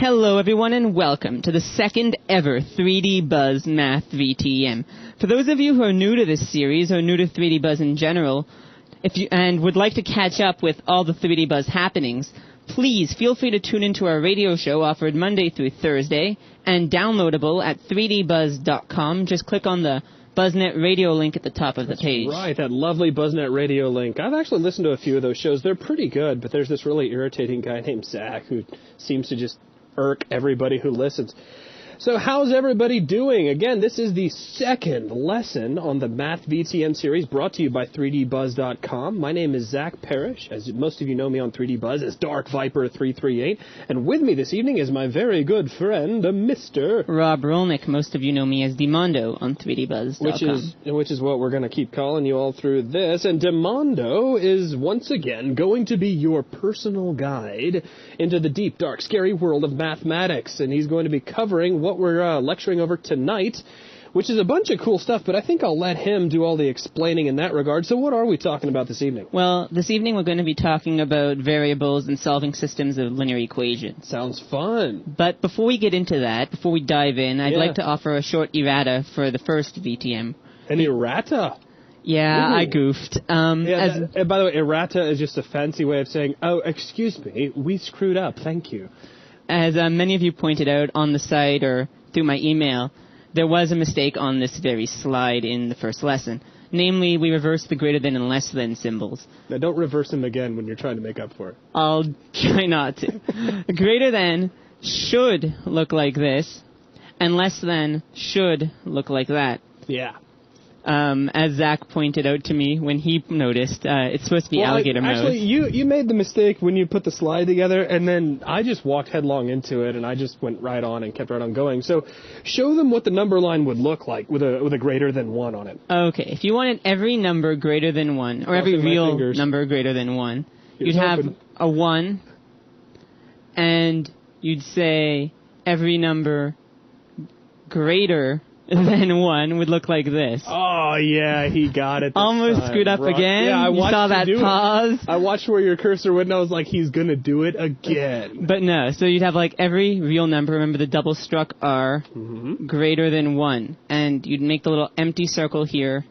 Hello everyone and welcome to the second ever 3D Buzz Math VTM. For those of you who are new to this series or new to 3D Buzz in general, and would like to catch up with all the 3D Buzz happenings, please feel free to tune into our radio show offered Monday through Thursday and downloadable at 3dbuzz.com. Just click on the BuzzNet radio link at the top of the page. Right, that lovely BuzzNet radio link. I've actually listened to a few of those shows. They're pretty good, but there's this really irritating guy named Zach who seems to just irk everybody who listens. So how's everybody doing? Again, this is the second lesson on the Math VTM series brought to you by 3dbuzz.com. My name is Zach Parrish. As most of you know me on 3D Buzz as Dark Viper 338. And with me this evening is my very good friend, Mr. Rob Rolnick. Most of you know me as Demondo on 3dbuzz.com. Which is what we're going to keep calling you all through this. And Demondo is once again going to be your personal guide into the deep, dark, scary world of mathematics. And he's going to be covering what we're lecturing over tonight, which is a bunch of cool stuff, but I think I'll let him do all the explaining in that regard. So what are we talking about this evening? Well, this evening we're going to be talking about variables and solving systems of linear equations. Sounds fun. But before we get into that, before we dive in, I'd like to offer a short errata for the first VTM. An errata? Yeah, Ooh. I goofed. And by the way, errata is just a fancy way of saying, oh, excuse me, we screwed up, thank you. As many of you pointed out on the site or through my email, there was a mistake on this very slide in the first lesson. Namely, we reversed the greater than and less than symbols. Now, don't reverse them again when you're trying to make up for it. I'll try not to. Greater than should look like this, and less than should look like that. Yeah. As Zach pointed out to me when he noticed, it's supposed to be alligator mode. Actually, you made the mistake when you put the slide together, and then I just walked headlong into it, and I just went right on and kept right on going. So show them what the number line would look like with a greater than 1 on it. Okay, if you wanted every number greater than 1, or every real number greater than 1, you'd have a 1, and you'd say every number greater than 1 would look like this. Oh, yeah, he got it. Almost screwed up again. Yeah, you saw that pause. I watched where your cursor went, and I was like, he's going to do it again. But no, so you'd have like every real number, remember the double struck R, greater than 1. And you'd make the little empty circle here,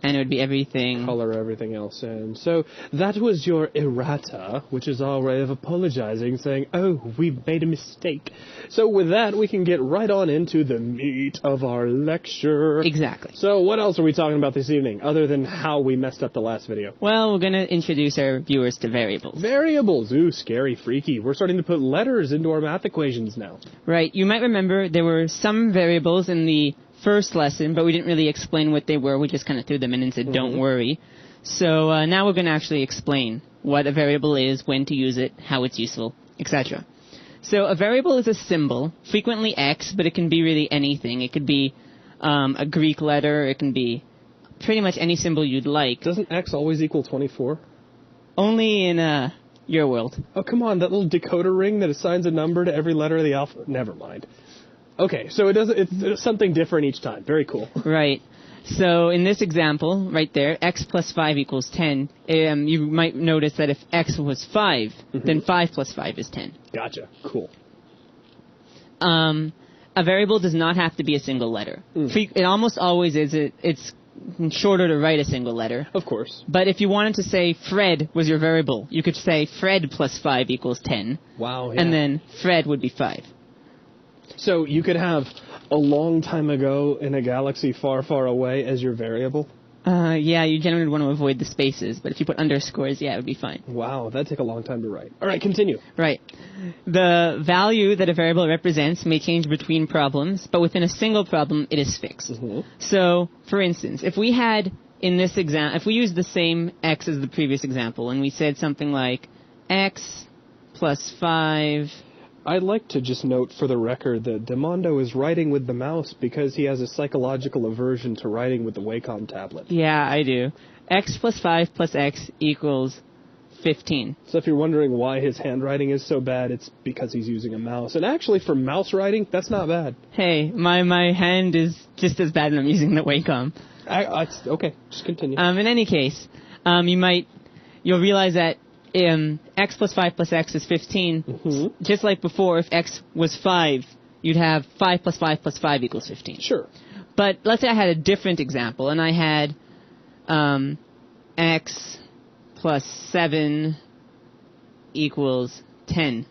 and it would be everything. Color everything else in. So that was your errata, which is our way of apologizing, saying, oh, we made a mistake. So with that, we can get right on into the meat of our lecture. Exactly. So what else are we talking about this evening, other than how we messed up the last video? Well, we're going to introduce our viewers to variables. Variables. Ooh, scary, freaky. We're starting to put letters into our math equations now. Right. You might remember there were some variables in the first lesson, but we didn't really explain what they were. We just kind of threw them in and said, don't worry. So now we're going to actually explain what a variable is, when to use it, how it's useful, etc. So a variable is a symbol, frequently X, but it can be really anything. It could be a Greek letter. It can be pretty much any symbol you'd like. Doesn't X always equal 24? Only in your world. Oh, come on, that little decoder ring that assigns a number to every letter of the alphabet. Never mind. Okay, so it's something different each time. Very cool. Right. So in this example, right there, x plus 5 equals 10. You might notice that if x was 5, then 5 plus 5 is 10. Gotcha. Cool. A variable does not have to be a single letter. It almost always is. It's shorter to write a single letter. Of course. But if you wanted to say Fred was your variable, you could say Fred plus 5 equals 10. Wow, yeah. And then Fred would be 5. So you could have a long time ago in a galaxy far, far away as your variable? Yeah, you generally want to avoid the spaces, but if you put underscores, yeah, it would be fine. Wow, that'd take a long time to write. All right, continue. Right. The value that a variable represents may change between problems, but within a single problem, it is fixed. So, for instance, if we had in this example, if we used the same x as the previous example, and we said something like x plus 5... I'd like to just note for the record that Demondo is writing with the mouse because he has a psychological aversion to writing with the Wacom tablet. Yeah, I do. X plus 5 plus x equals 15. So if you're wondering why his handwriting is so bad, it's because he's using a mouse. And actually, for mouse writing, that's not bad. Hey, my hand is just as bad when I'm using the Wacom. Okay, just continue. In any case, you'll realize that x plus 5 plus x is 15. Just like before, if x was 5, you'd have 5 plus 5 plus 5 equals 15. Sure. But let's say I had a different example, and I had x plus 7 equals 10.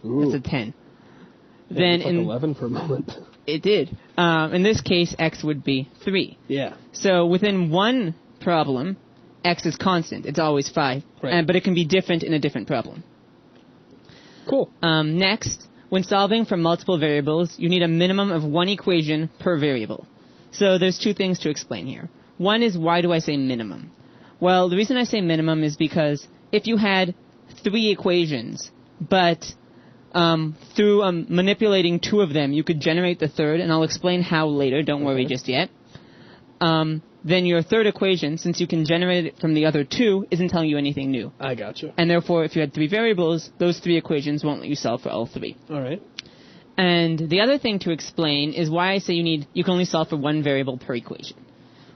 Ooh. That's a 10. Yeah, Then it took 11 for a moment. It did. In this case, x would be 3. Yeah. So within one problem, x is constant. It's always 5. Right. But it can be different in a different problem. Cool. Next, when solving for multiple variables, you need a minimum of one equation per variable. So there's two things to explain here. One is, why do I say minimum? Well, the reason I say minimum is because if you had 3 equations, but through manipulating 2 of them, you could generate the third, and I'll explain how later, don't worry just yet. Then your third equation, since you can generate it from the other 2, isn't telling you anything new. I gotcha. And therefore, if you had 3 variables, those 3 equations won't let you solve for all 3. All right. And the other thing to explain is why I say you can only solve for one variable per equation.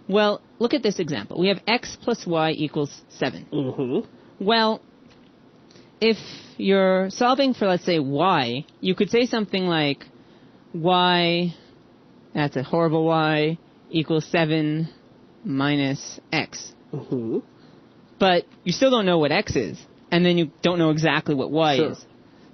Well, look at this example. We have x plus y equals 7. Well, if you're solving for, let's say, y, you could say something like y, that's a horrible y, equals 7 minus x. But you still don't know what x is, and then you don't know exactly what y is.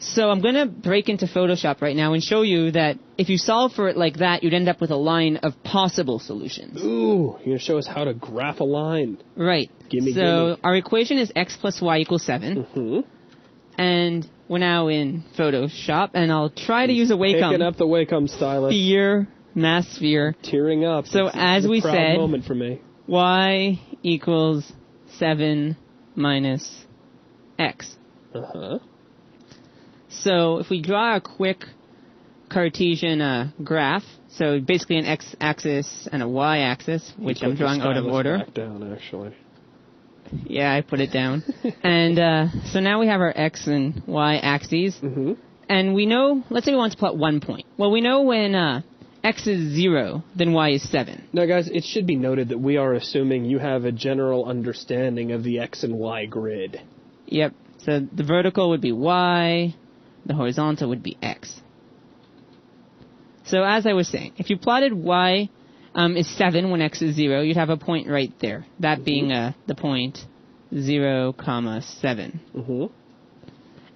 So I'm going to break into Photoshop right now and show you that if you solve for it like that, you'd end up with a line of possible solutions. Ooh, you're going to show us how to graph a line. Right. Gimme. Our equation is x plus y equals 7. And we're now in Photoshop, and I'll try to use a Wacom. Picking up the Wacom stylus. Mass sphere. Tearing up. So as we proud said, moment for me. y equals 7 minus x. So if we draw a quick Cartesian graph, so basically an x-axis and a y-axis, which I'm drawing out of order. Back down, actually. Yeah, I put it down. And so now we have our x and y axes. And we know, let's say we want to plot 1 point. Well, we know when x is 0, then y is 7. Now, guys, it should be noted that we are assuming you have a general understanding of the x and y grid. Yep. So the vertical would be y, the horizontal would be x. So as I was saying, if you plotted y is 7 when x is 0, you'd have a point right there. That being the point 0, 7.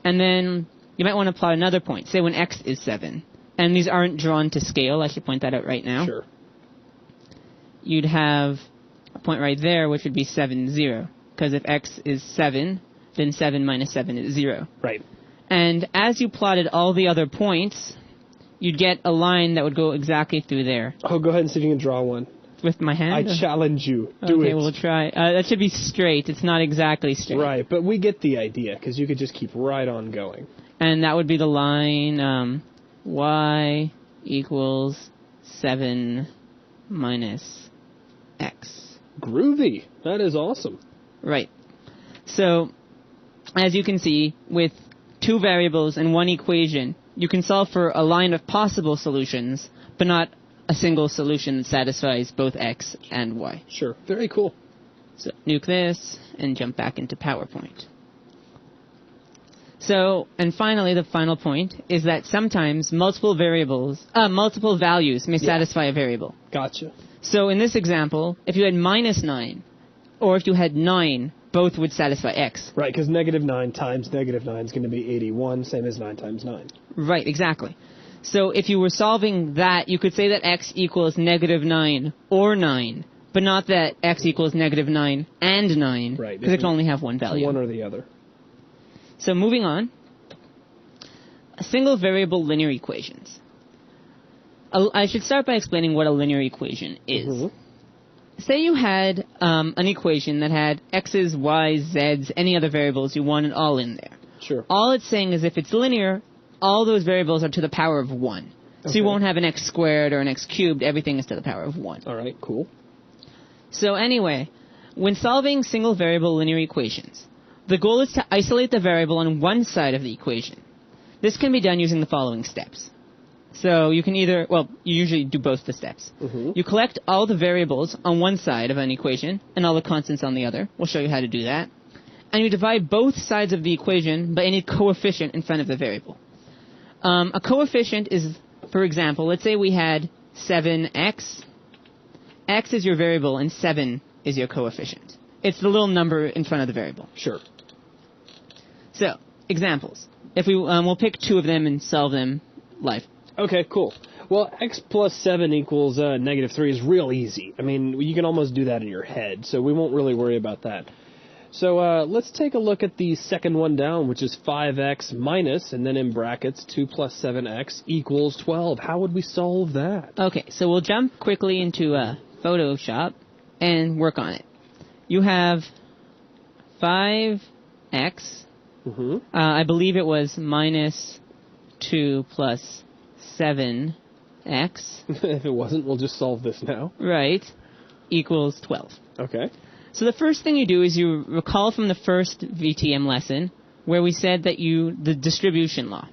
And then you might want to plot another point, say when x is 7. And these aren't drawn to scale, I should point that out right now. Sure. You'd have a point right there, which would be 7, 0. Because if x is 7, then 7 minus 7 is 0. Right. And as you plotted all the other points, you'd get a line that would go exactly through there. Oh, go ahead and see if you can draw one. With my hand? I challenge you. Do it. Okay, we'll try. That should be straight. It's not exactly straight. Right, but we get the idea, because you could just keep right on going. And that would be the line y equals 7 minus x. Groovy. That is awesome. Right. So, as you can see, with 2 variables and 1 equation, you can solve for a line of possible solutions, but not a single solution that satisfies both x and y. Sure. Very cool. So, nuke this and jump back into PowerPoint. So, and finally, the final point is that sometimes multiple values may satisfy a variable. Gotcha. So, in this example, if you had minus 9, or if you had 9, both would satisfy x. Right, because negative 9 times negative 9 is going to be 81, same as 9 times 9. Right, exactly. So if you were solving that, you could say that x equals negative 9 or 9, but not that x equals negative 9 and 9, right, because it can only have one value. One or the other. So moving on, single variable linear equations. I should start by explaining what a linear equation is. Say you had an equation that had x's, y's, z's, any other variables you wanted all in there. Sure. All it's saying is if it's linear, all those variables are to the power of 1. So you won't have an x squared or an x cubed. Everything is to the power of 1. All right, cool. So anyway, when solving single variable linear equations, the goal is to isolate the variable on one side of the equation. This can be done using the following steps. So you can you usually do both the steps. You collect all the variables on one side of an equation and all the constants on the other. We'll show you how to do that. and you divide both sides of the equation by any coefficient in front of the variable. A coefficient is, for example, let's say we had 7x. X is your variable and 7 is your coefficient. It's the little number in front of the variable. Sure. So, examples. If we'll pick 2 of them and solve them live. Okay, cool. Well, x plus 7 equals negative 3 is real easy. I mean, you can almost do that in your head, so we won't really worry about that. So let's take a look at the second one down, which is 5x minus, and then in brackets, 2 plus 7x equals 12. How would we solve that? Okay, so we'll jump quickly into Photoshop and work on it. You have 5x. Mm-hmm. I believe it was minus 2 plus 7x. If it wasn't, we'll just solve this now. Right. Equals 12. Okay. So the first thing you do is you recall from the first VTM lesson where we said that the distribution law,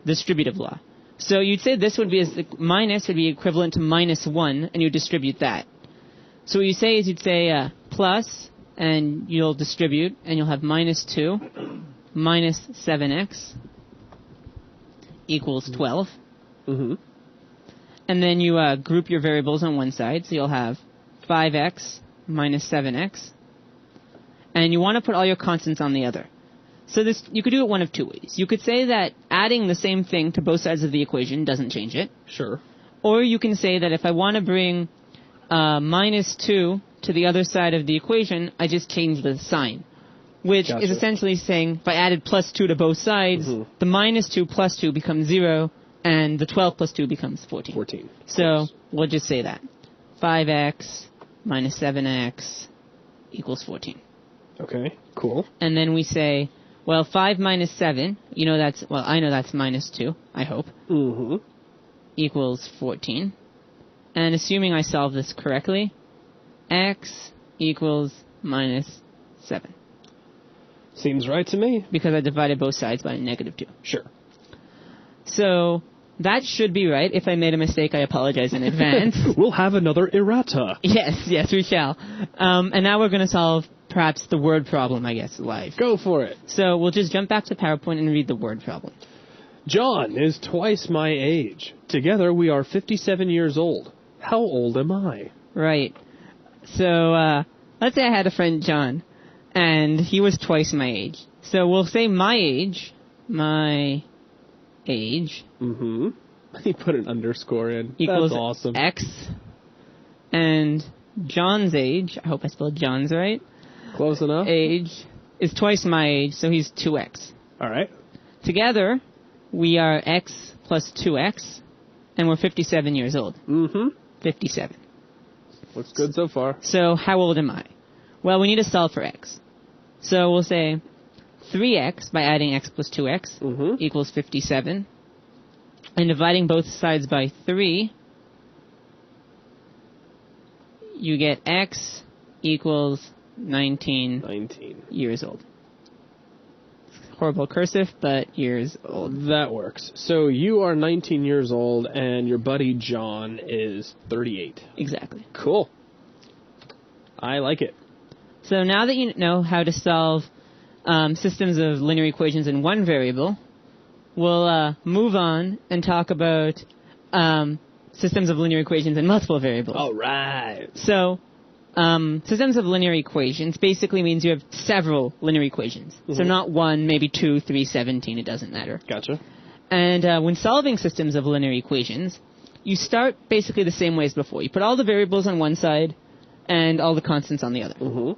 distributive law. So you'd say this would be minus would be equivalent to minus 1, and you distribute that. So what you say is you'd say plus, and you'll distribute, and you'll have minus 2 minus 7x equals 12. Mm-hmm. And then you group your variables on one side, so you'll have 5x minus 7x. And you want to put all your constants on the other. So you could do it one of 2 ways. You could say that adding the same thing to both sides of the equation doesn't change it. Sure. Or you can say that if I want to bring minus 2 to the other side of the equation, I just change the sign. Which is essentially saying if I added plus 2 to both sides, the minus 2 plus 2 becomes 0, and the 12 plus 2 becomes 14. 14. So we'll just say that. 5x minus 7x equals 14. Okay, cool. And then we say, well, 5 minus 7, I know that's minus 2, I hope, equals 14. And assuming I solve this correctly, x equals minus 7. Seems right to me. Because I divided both sides by negative 2. Sure. So that should be right. If I made a mistake, I apologize in advance. We'll have another errata. Yes, we shall. And now we're going to solve perhaps the word problem, I guess, live. Go for it. So we'll just jump back to PowerPoint and read the word problem. John is twice my age. Together we are 57 years old. How old am I? Right. So let's say I had a friend, John, and he was twice my age. So we'll say my age. He put an underscore in. Equals That's awesome. X. And John's age, I hope I spelled John's right. Close enough. Age is twice my age, so he's 2x. All right. Together, we are x plus 2x, and we're 57 years old. 57. Looks good so far. So how old am I? Well, we need to solve for x. So we'll say 3x by adding x plus 2x equals 57. And dividing both sides by 3, you get x equals 19 years old. Horrible cursive, but years old. That works. So you are 19 years old, and your buddy John is 38. Exactly. Cool. I like it. So now that you know how to solve systems of linear equations in one variable, we'll move on and talk about systems of linear equations in multiple variables. All right. So systems of linear equations basically means you have several linear equations. So not 1, maybe 2, 3, 17, it doesn't matter. Gotcha. And when solving systems of linear equations, you start basically the same way as before. You put all the variables on one side and all the constants on the other.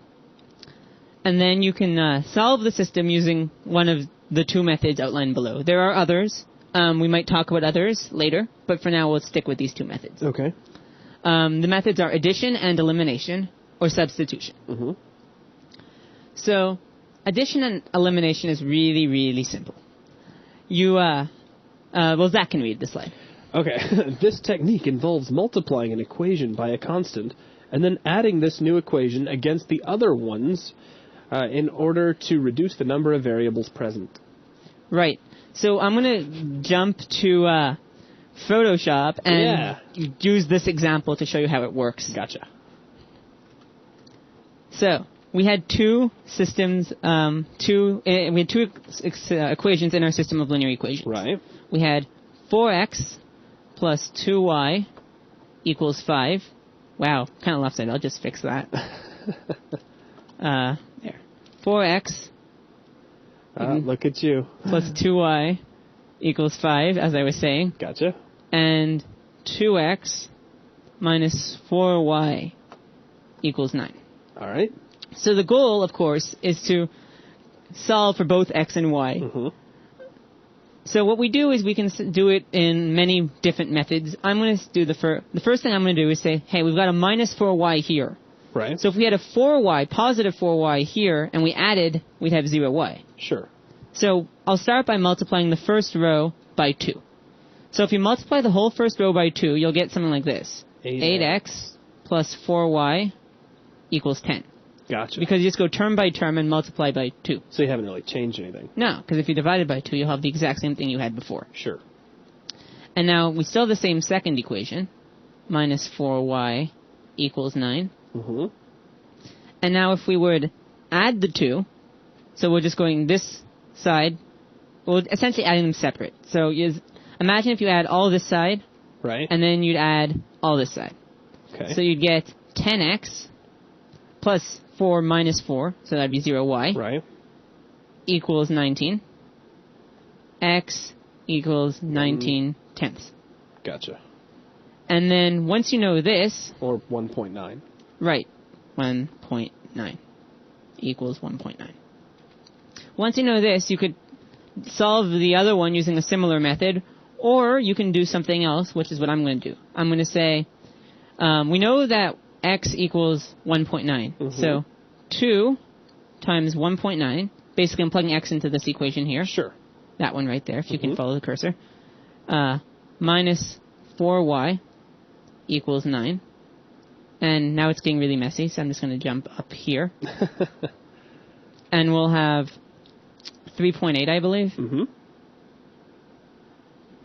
And then you can solve the system using one of the 2 methods outlined below. There are others. We might talk about others later, but for now we'll stick with these 2 methods. Okay. The methods are addition and elimination, or substitution. So addition and elimination is really, really simple. Zach can read the slide. Okay. This technique involves multiplying an equation by a constant and then adding this new equation against the other ones in order to reduce the number of variables present. Right. So I'm going to jump to Photoshop and use this example to show you how it works. Gotcha. So we had two systems, we had two equations in our system of linear equations. Right. We had 4x plus 2y equals 5. Wow, kind of lopsided. I'll just fix that. There. 4x. Look at you. Plus 2y equals 5, as I was saying. Gotcha. And 2x minus 4y equals 9. All right. So the goal, of course, is to solve for both x and y. Mm-hmm. So what we do is we can do it in many different methods. I'm going to do the first thing I'm going to do is say, hey, we've got a minus 4y here. Right. So if we had a 4y, positive 4y here, and we added, we'd have 0y. Sure. So I'll start by multiplying the first row by 2. So if you multiply the whole first row by 2, you'll get something like this. 8x plus 4y equals 10. Gotcha. Because you just go term by term and multiply by 2. So you haven't really changed anything. No, because if you divide it by 2, you'll have the exact same thing you had before. Sure. And now we still have the same second equation. Minus 4y equals 9. Mm-hmm. And now if we would add the 2, so we're just going this side, we're essentially adding them separate. So imagine if you add all this side, right, and then you'd add all this side. Okay. So you'd get 10x plus 4 minus 4, so that'd be 0y, right, equals 19. X equals 19 tenths. Gotcha. And then once you know this... Or 1.9. Right. 1.9 equals 1.9. Once you know this, you could solve the other one using a similar method, or you can do something else, which is what I'm going to do. I'm going to say, we know that x equals 1.9. Mm-hmm. So 2 times 1.9, basically I'm plugging x into this equation here. Sure. That one right there, if you can follow the cursor. Minus 4y equals 9. And now it's getting really messy, so I'm just going to jump up here. And we'll have 3.8, I believe. Mm-hmm.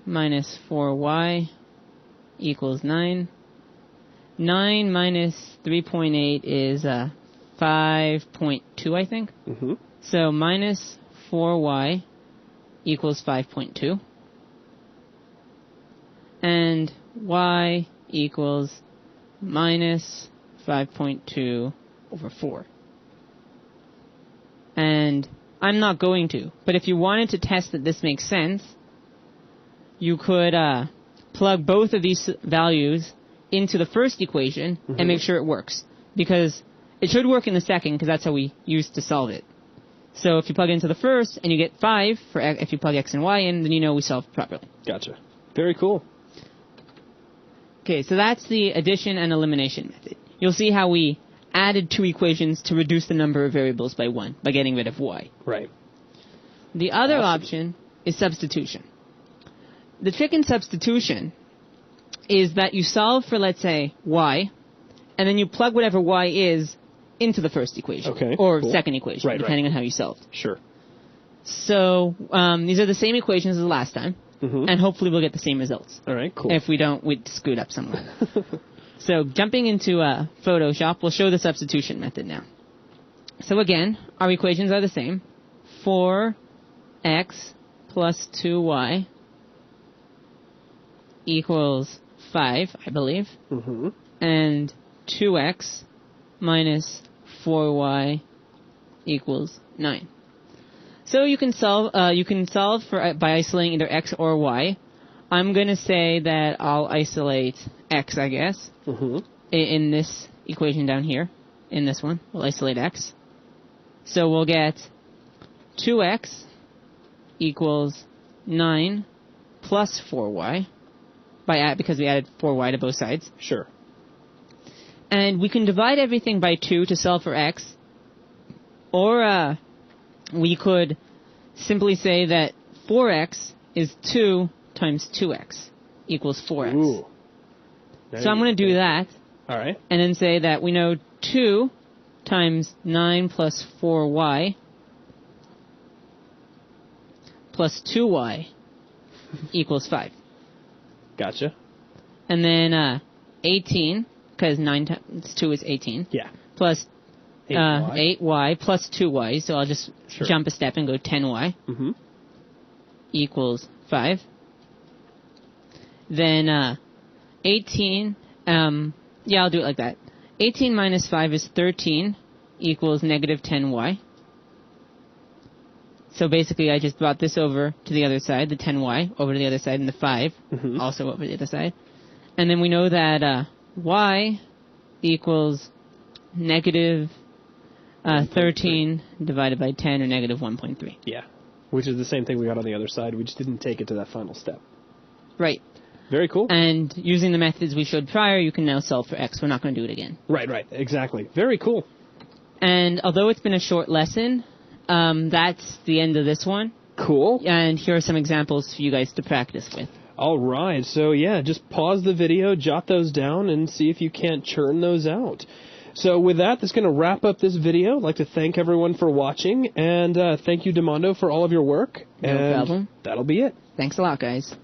Minus 4y equals 9. 9 minus 3.8 is 5.2, I think. Mm-hmm. So minus 4y equals 5.2. And y equals minus 5.2 over 4. And I'm not going to, but if you wanted to test that this makes sense, you could plug both of these values into the first equation and make sure it works. Because it should work in the second, because that's how we used to solve it. So if you plug into the first and you get 5, if you plug x and y in, then you know we solved properly. Gotcha. Very cool. Okay, so that's the addition and elimination method. You'll see how we added two equations to reduce the number of variables by 1, by getting rid of y. Right. The other option is substitution. The trick in substitution is that you solve for, let's say, y, and then you plug whatever y is into the first equation. Okay, or cool. second equation, depending on how you solved. Sure. So these are the same equations as last time, and hopefully we'll get the same results. All right, cool. If we don't, we'd screw it up somewhere. So jumping into Photoshop, we'll show the substitution method now. So again, our equations are the same. 4x plus 2y equals 5, I believe. And 2x minus 4y equals 9. So you can solve for by isolating either x or y. I'm going to say that I'll isolate x, I guess, in this equation down here. In this one, we'll isolate x. So we'll get 2x equals 9 plus 4y, because we added 4y to both sides. Sure. And we can divide everything by 2 to solve for x, or we could simply say that 4x is 2 times 2x equals 4x. Ooh. So I'm going to do that. All right. And then say that we know 2 times 9 plus 4y plus 2y equals 5. Gotcha. And then 18, because 9 times 2 is 18. Yeah. Plus 8y plus 2y, so I'll just jump a step and go 10y equals 5. Then 18, I'll do it like that. 18 minus 5 is 13 equals negative 10y. So basically I just brought this over to the other side, the 10y over to the other side, and the 5 also over to the other side. And then we know that y equals negative 13 divided by 10, or negative 1.3. Yeah, which is the same thing we got on the other side. We just didn't take it to that final step. Right. Very cool. And using the methods we showed prior, you can now solve for x. We're not going to do it again. Right, exactly. Very cool. And although it's been a short lesson, that's the end of this one. Cool. And here are some examples for you guys to practice with. All right, so yeah, just pause the video, jot those down, and see if you can't churn those out. So with that's going to wrap up this video. I'd like to thank everyone for watching, and thank you, Demondo, for all of your work. No problem. That'll be it. Thanks a lot, guys.